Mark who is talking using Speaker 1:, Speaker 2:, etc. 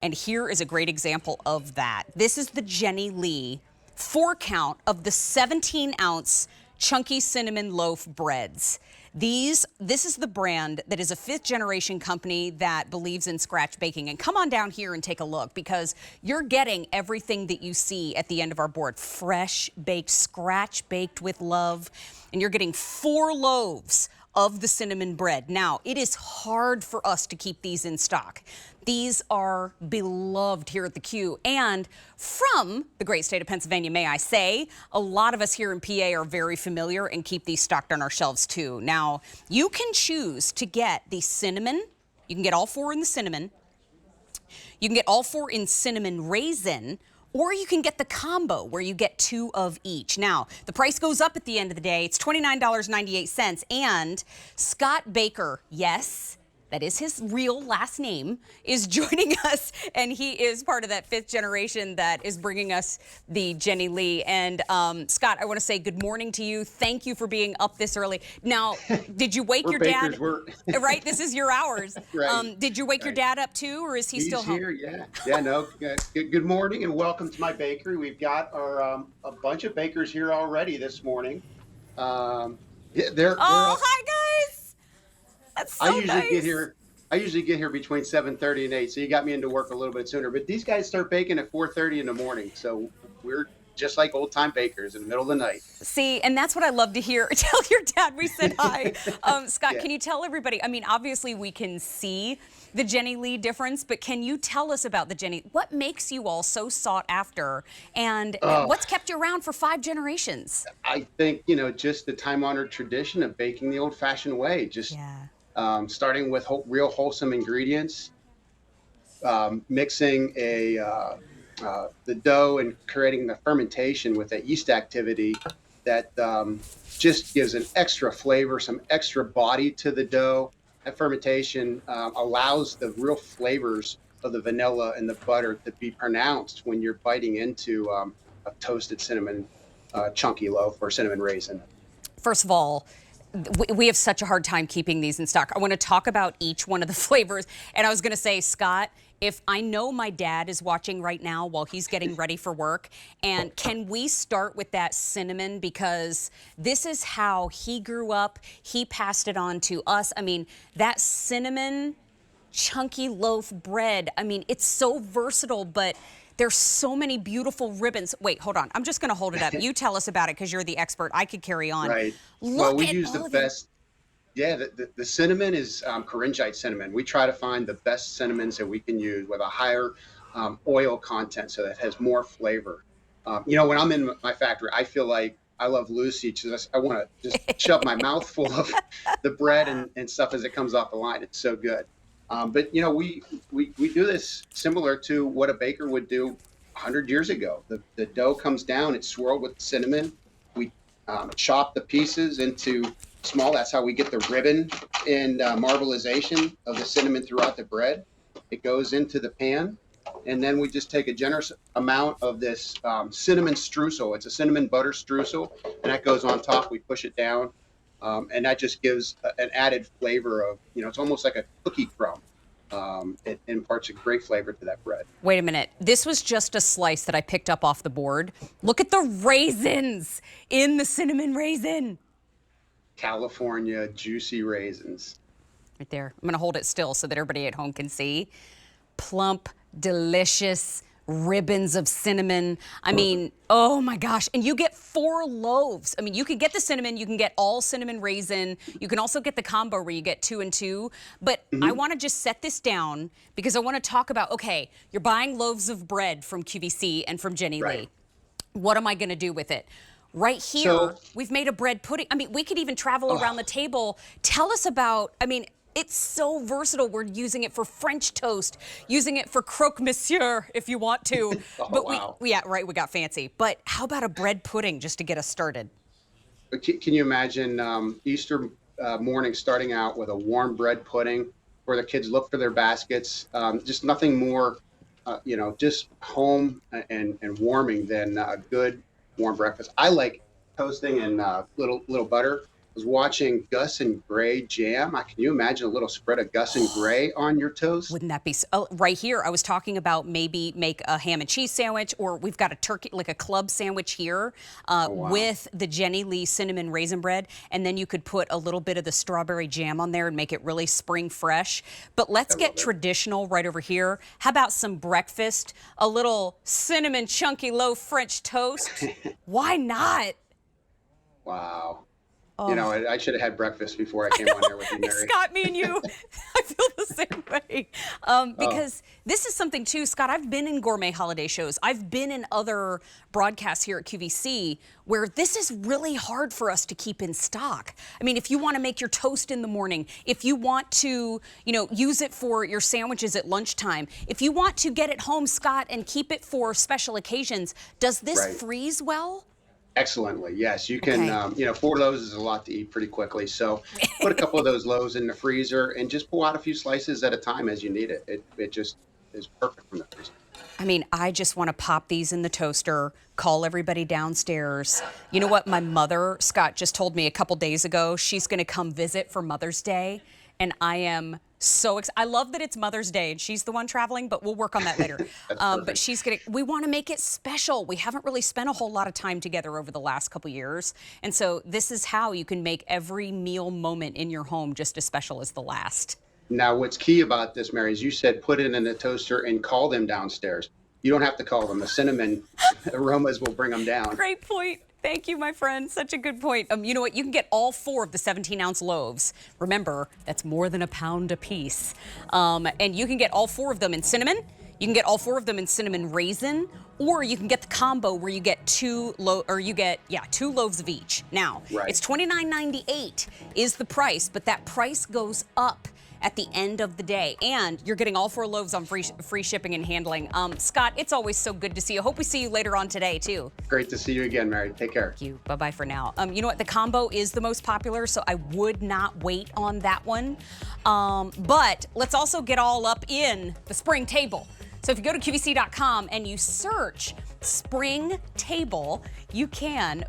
Speaker 1: And here is a great example of that. This is the Jenny Lee 4-count of the 17-ounce chunky cinnamon loaf breads. This is the brand that is a 5th-generation company that believes in scratch baking. And come on down here and take a look, because you're getting everything that you see at the end of our board. Fresh baked, scratch baked with love. And you're getting 4 loaves of the cinnamon bread. Now, it is hard for us to keep these in stock. These are beloved here at the Q, and from the great state of Pennsylvania, may I say. A lot of us here in PA are very familiar and keep these stocked on our shelves too. Now, you can choose to get the cinnamon. You can get all 4 in the cinnamon. You can get all 4 in cinnamon raisin, or you can get the combo where you get 2 of each. Now, the price goes up at the end of the day. It's $29.98. And Scott Baker, yes, that is his real last name, is joining us, and he is part of that 5th generation that is bringing us the Jenny Lee. And Scott, I want to say good morning to you. Thank you for being up this early. Now, did you wake your dad? Right, this is your hours.
Speaker 2: Right.
Speaker 1: Did you wake your dad up too, or is he still home?
Speaker 2: He's here, yeah. No. Good morning and welcome to my bakery. We've got our a bunch of bakers here already this morning. They're
Speaker 1: hi guys. That's so
Speaker 2: I usually
Speaker 1: nice.
Speaker 2: get here between 7:30 and 8, so you got me into work a little bit sooner. But these guys start baking at 4:30 in the morning, so we're just like old time bakers in the middle of the night.
Speaker 1: See, and that's what I love to hear. Tell your dad we said hi. Scott,
Speaker 2: Yeah.
Speaker 1: can you tell everybody? I mean, obviously we can see the Jenny Lee difference, but can you tell us about the Jenny? What makes you all so sought after, and what's kept you around for 5 generations?
Speaker 2: I think just the time-honored tradition of baking the old-fashioned way. Just starting with real wholesome ingredients, mixing the dough and creating the fermentation with that yeast activity that just gives an extra flavor, some extra body to the dough. That fermentation allows the real flavors of the vanilla and the butter to be pronounced when you're biting into a toasted cinnamon chunky loaf or cinnamon raisin.
Speaker 1: First of all, we have such a hard time keeping these in stock. I want to talk about each one of the flavors. And I was going to say, Scott, if I know my dad is watching right now while he's getting ready for work, and can we start with that cinnamon, because this is how he grew up. He passed it on to us. I mean, that cinnamon chunky loaf bread, I mean, it's so versatile, but there's so many beautiful ribbons. Wait, hold on. I'm just going to hold it up. You tell us about it because you're the expert. I could carry on.
Speaker 2: Right.
Speaker 1: Well,
Speaker 2: we use the best. Yeah, the cinnamon is Coringite cinnamon. We try to find the best cinnamons that we can use with a higher oil content, so that it has more flavor. When I'm in my factory, I feel like I love Lucy. I want to just shove my mouth full of the bread and stuff as it comes off the line. It's so good. But we do this similar to what a baker would do 100 years ago. The dough comes down, it's swirled with cinnamon. We chop the pieces into small. That's how we get the ribbon and marbleization of the cinnamon throughout the bread. It goes into the pan, and then we just take a generous amount of this cinnamon streusel. It's a cinnamon butter streusel, and that goes on top. We push it down. And that just gives an added flavor of, it's almost like a cookie crumb. It imparts a great flavor to that bread.
Speaker 1: Wait a minute. This was just a slice that I picked up off the board. Look at the raisins in the cinnamon raisin.
Speaker 2: California juicy raisins.
Speaker 1: Right there. I'm going to hold it still so that everybody at home can see. Plump, delicious ribbons of cinnamon. I mean, oh my gosh. And you get 4 loaves. I mean, you can get the cinnamon, you can get all cinnamon raisin. You can also get the combo where you get 2 and 2. But I want to just set this down because I want to talk about, okay, you're buying loaves of bread from QVC and from Jenny Lee. What am I going to do with it? Right here, we've made a bread pudding. I mean, we could even travel around the table. Tell us about, I mean, it's so versatile. We're using it for French toast, using it for croque monsieur if you want to. But
Speaker 2: wow.
Speaker 1: we got fancy. But how about a bread pudding just to get us started?
Speaker 2: Can you imagine Easter morning starting out with a warm bread pudding where the kids look for their baskets? Just nothing more, just home and warming than a good warm breakfast. I like toasting in little butter was watching Gus and Gray jam. Can you imagine a little spread of Gus and Gray on your toast?
Speaker 1: Wouldn't that be right here? I was talking about maybe make a ham and cheese sandwich, or we've got a turkey, like a club sandwich here
Speaker 2: Wow.
Speaker 1: with the Jenny Lee cinnamon raisin bread. And then you could put a little bit of the strawberry jam on there and make it really spring fresh. But let's get traditional right over here. How about some breakfast? A little cinnamon chunky loaf French toast. Why not?
Speaker 2: Wow.
Speaker 1: Oh.
Speaker 2: You know, I should have had breakfast before I came on here with you, Mary.
Speaker 1: Scott, me and you, I feel the same way. Because this is something too, Scott, I've been in gourmet holiday shows. I've been in other broadcasts here at QVC where this is really hard for us to keep in stock. I mean, if you want to make your toast in the morning, if you want to, you know, use it for your sandwiches at lunchtime, if you want to get it home, Scott, and keep it for special occasions, does this freeze well?
Speaker 2: Excellently, yes. You can,
Speaker 1: Okay.
Speaker 2: you know, 4 loaves is a lot to eat pretty quickly. So put a couple of those loaves in the freezer and just pull out a few slices at a time as you need it. It just is perfect from the freezer.
Speaker 1: I mean, I just want to pop these in the toaster, call everybody downstairs. You know what? My mother, Scott, just told me a couple days ago she's going to come visit for Mother's Day. And I am so excited. I love that it's Mother's Day and she's the one traveling, but we'll work on that later. But she's going to, we want to make it special. We haven't really spent a whole lot of time together over the last couple years. And so this is how you can make every meal moment in your home just as special as the last.
Speaker 2: Now, what's key about this, Mary, is you said put it in the toaster and call them downstairs. You don't have to call them. The cinnamon aromas will bring them down.
Speaker 1: Great point. Thank you, my friend. Such a good point. You know what? You can get all 4 of the 17-ounce loaves. Remember, that's more than £1 a piece. And you can get all 4 of them in cinnamon. You can get all 4 of them in cinnamon raisin, or you can get the combo where you get 2 loaves of each. Now, it's $29.98 is the price, but that price goes up at the end of the day, and you're getting all 4 loaves on free shipping and handling. Scott, it's always so good to see you. Hope we see you later on today too.
Speaker 2: Great to see you again, Mary. Take care.
Speaker 1: Thank you. Bye-bye for now. You know what? The combo is the most popular, so I would not wait on that one. But let's also get all up in the spring table. So if you go to QVC.com and you search spring table, you can find